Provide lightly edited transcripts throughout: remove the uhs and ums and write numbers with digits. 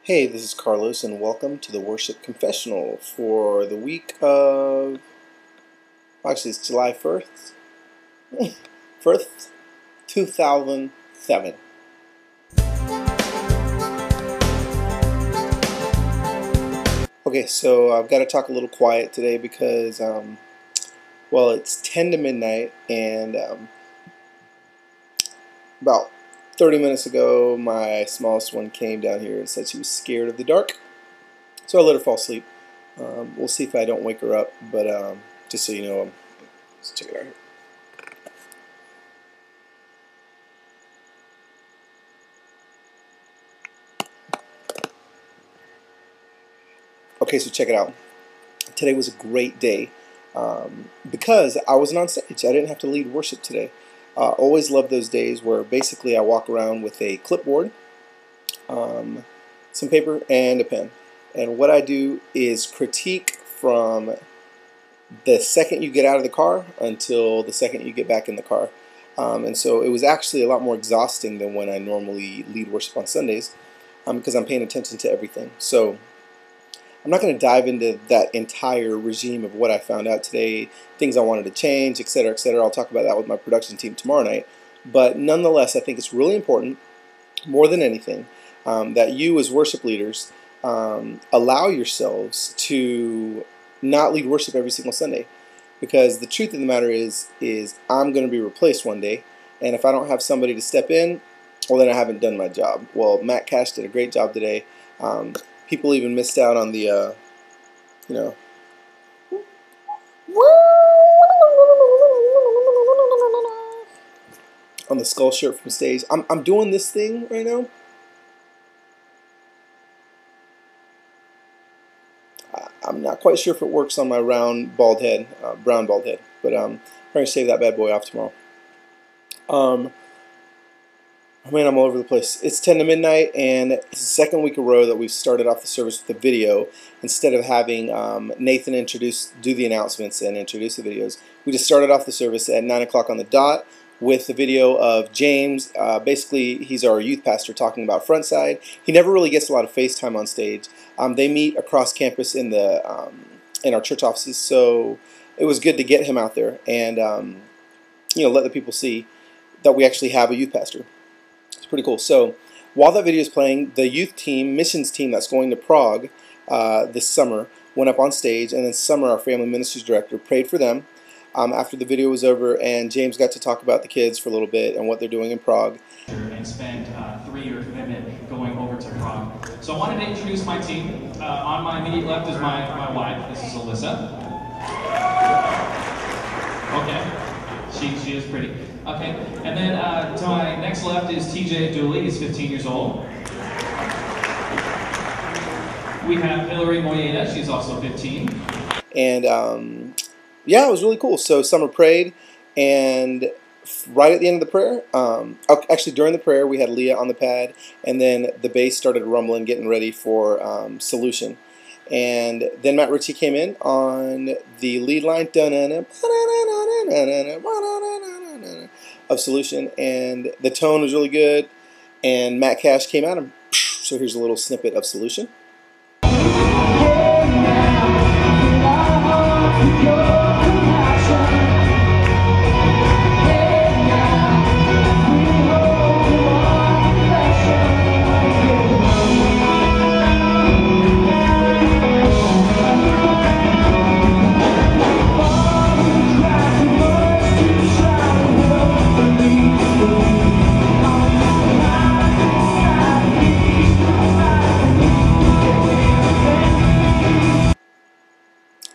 Hey, this is Carlos, and welcome to the Worship Confessional for the week of, actually it's July 1st, 2007. Okay, so I've got to talk a little quiet today because, well, it's 10 to midnight, and about 30 minutes ago, my smallest one came down here and said she was scared of the dark, so I let her fall asleep. We'll see if I don't wake her up, but just so you know, let's check it out here. Okay, so check it out. Today was a great day because I wasn't on stage. I didn't have to lead worship today. Always love those days where basically I walk around with a clipboard, some paper, and a pen. And what I do is critique from the second you get out of the car until the second you get back in the car. And so it was actually a lot more exhausting than when I normally lead worship on Sundays because I'm paying attention to everything. So I'm not going to dive into that entire regime of what I found out today, things I wanted to change, etc., etc. I'll talk about that with my production team tomorrow night. But nonetheless, I think it's really important, more than anything, that you as worship leaders allow yourselves to not lead worship every single Sunday. Because the truth of the matter is I'm going to be replaced one day, and if I don't have somebody to step in, well, then I haven't done my job. Well, Matt Cash did a great job today. People even missed out on the, on the skull shirt from stage. I'm doing this thing right now. I'm not quite sure if it works on my round bald head, brown bald head, but I'm trying to shave that bad boy off tomorrow. Man, I'm all over the place. It's 10 to midnight, and it's the second week in a row that we've started off the service with a video instead of having Nathan do the announcements and introduce the videos. We just started off the service at 9 o'clock on the dot with the video of James. Basically, he's our youth pastor talking about Frontside. He never really gets a lot of face time on stage. They meet across campus in our church offices, so it was good to get him out there and let the people see that we actually have a youth pastor. It's pretty cool. So while that video is playing, the youth team, missions team that's going to Prague this summer went up on stage, and then Summer, our family ministries director, prayed for them after the video was over, and James got to talk about the kids for a little bit and what they're doing in Prague. And spent a 3-year commitment going over to Prague. So I wanted to introduce my team. On my immediate left is my wife. This is Alyssa. Okay, she is pretty. Okay, and then to my next left is TJ Dooley. He's 15 years old. We have Hillary Moyeda. She's also 15. And yeah, it was really cool. So Summer prayed, and right at the end of the prayer, actually during the prayer, we had Leah on the pad, and then the bass started rumbling, getting ready for Solution. And then Matt Ritchie came in on the lead line of Solution, and the tone was really good, and Matt Cash came out, and so here's a little snippet of Solution.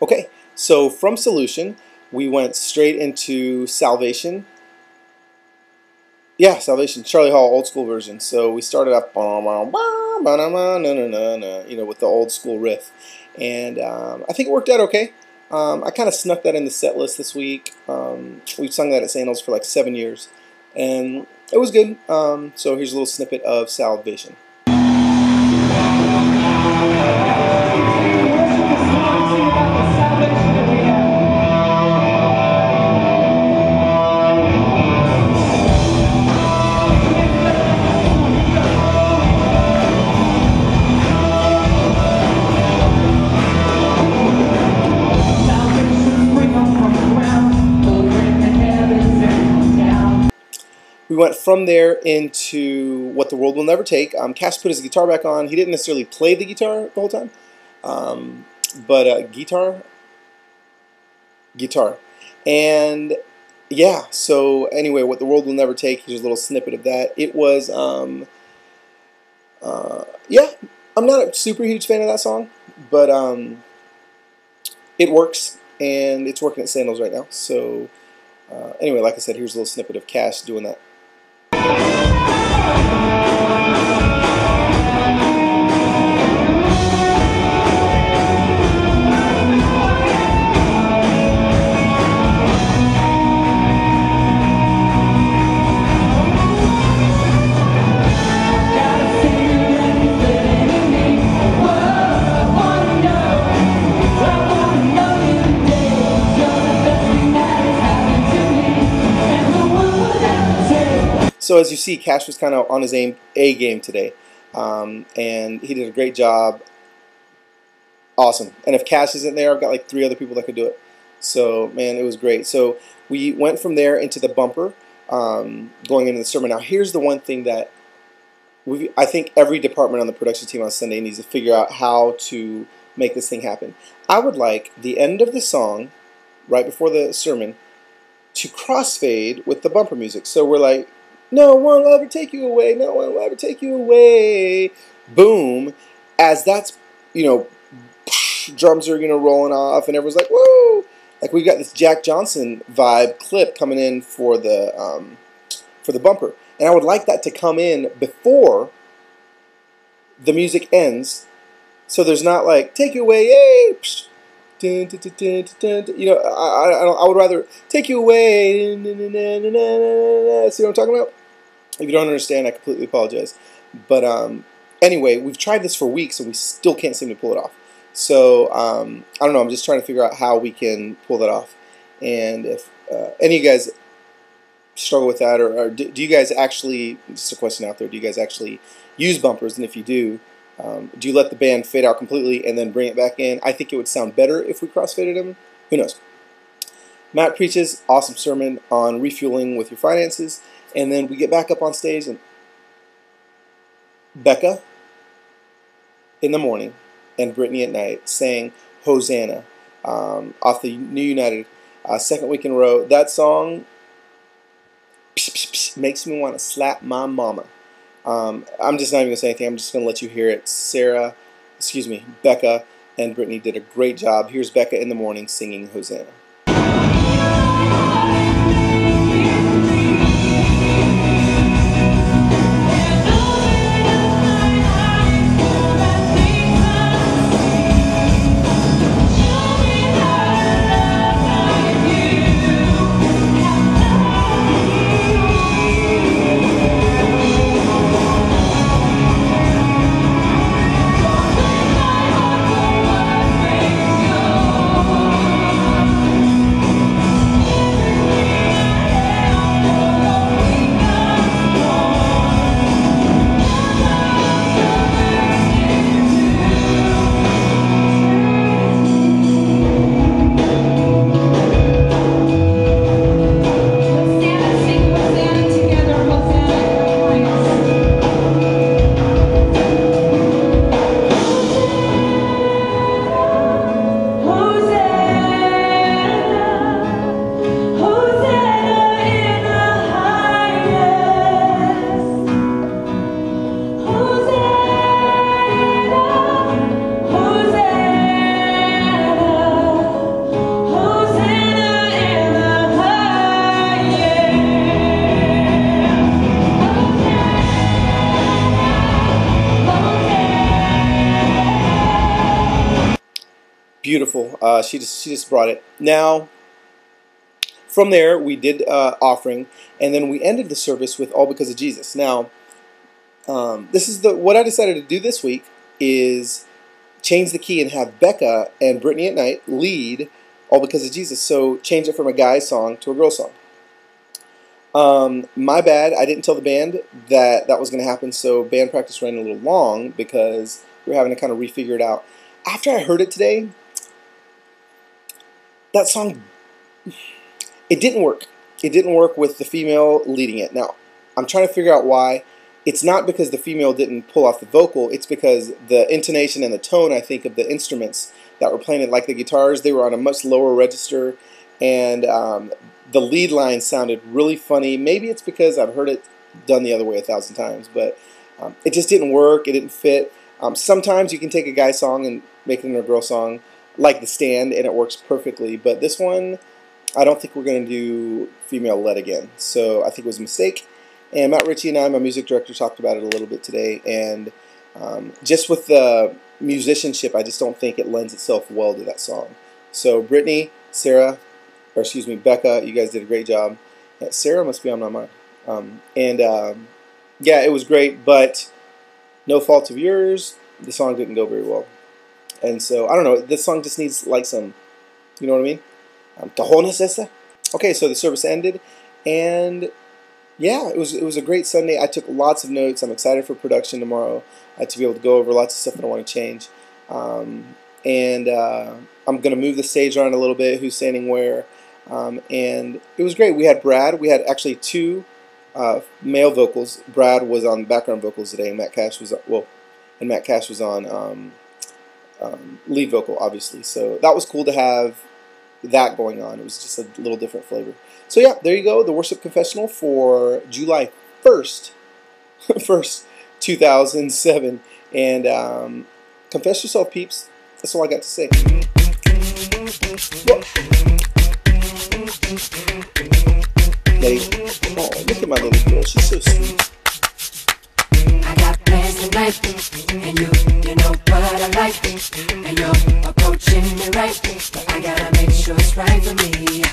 Okay, so from Solution, we went straight into Salvation. Yeah, Salvation, Charlie Hall, old school version. So we started off, with the old school riff. And I think it worked out okay. I kind of snuck that in the set list this week. We've sung that at Sandals for like 7 years. And it was good. So here's a little snippet of Salvation. we went from there into What the World Will Never Take. Cass put his guitar back on. He didn't necessarily play the guitar the whole time, but guitar. And yeah, so anyway, What the World Will Never Take, here's a little snippet of that. It was, yeah, I'm not a super huge fan of that song, but it works, and it's working at Sandals right now. So anyway, like I said, here's a little snippet of Cash doing that. So as you see, Cash was kind of on his A game today, and he did a great job. Awesome. And if Cash isn't there, I've got like 3 other people that could do it. So, man, it was great. So we went from there into the bumper, going into the sermon. Now, here's the one thing that I think every department on the production team on Sunday needs to figure out how to make this thing happen. I would like the end of the song, right before the sermon, to crossfade with the bumper music. So we're like, no one will ever take you away, no one will ever take you away. Boom. As that's, drums are, rolling off, and everyone's like, woo! Like we've got this Jack Johnson vibe clip coming in for the bumper. And I would like that to come in before the music ends, so there's not like, take you away, yay! Psh, dun, dun, dun, dun, dun, dun. I would rather take you away. See what I'm talking about? If you don't understand, I completely apologize. But anyway, we've tried this for weeks and we still can't seem to pull it off. So I don't know. I'm just trying to figure out how we can pull that off. And if any of you guys struggle with that, or do you guys actually, just a question out there, do you guys actually use bumpers? And if you do you let the band fade out completely and then bring it back in? I think it would sound better if we crossfaded them. Who knows? Matt preaches, awesome sermon on refueling with your finances. And then we get back up on stage, and Becca in the morning and Brittany at night sang Hosanna off the New United, second week in a row. That song makes me want to slap my mama. I'm just not even going to say anything. I'm just going to let you hear it. Becca and Brittany did a great job. Here's Becca in the morning singing Hosanna. Beautiful. She just brought it. Now, from there, we did offering, and then we ended the service with All Because of Jesus. Now, this is what I decided to do this week is change the key and have Becca and Brittany at night lead All Because of Jesus. So change it from a guy's song to a girl's song. My bad. I didn't tell the band that was going to happen, so band practice ran a little long because we were having to kind of refigure it out. After I heard it today, that song, it didn't work. It didn't work with the female leading it. Now, I'm trying to figure out why. It's not because the female didn't pull off the vocal. It's because the intonation and the tone, I think, of the instruments that were playing it, like the guitars, they were on a much lower register, and the lead line sounded really funny. Maybe it's because I've heard it done the other way 1,000 times, but it just didn't work. It didn't fit. Sometimes you can take a guy song and make it into a girl song, like The Stand, and it works perfectly. But this one, I don't think we're going to do female-led again. So I think it was a mistake. And Matt Ritchie and I, my music director, talked about it a little bit today. And just with the musicianship, I just don't think it lends itself well to that song. So Brittany, Sarah, or excuse me, Becca, you guys did a great job. Yeah, Sarah must be on my mind. Yeah, it was great, but no fault of yours. The song didn't go very well. And so, I don't know, this song just needs like some, you know what I mean? Cajones esa. Okay, so the service ended, and yeah, it was a great Sunday. I took lots of notes. I'm excited for production tomorrow to be able to go over lots of stuff that I want to change. And I'm going to move the stage around a little bit, who's standing where. And it was great. We had Brad. We had actually two male vocals. Brad was on background vocals today, and Matt Cash was on lead vocal, obviously. So that was cool to have that going on. It was just a little different flavor. So yeah, there you go, the Worship Confessional for July 1st, 2007. And confess yourself, peeps. That's all I got to say. Hey, oh, look at my little girl. She's so sweet. I got plans tonight, and you know what I like, and you're approaching me right, but I gotta make sure it's right for me.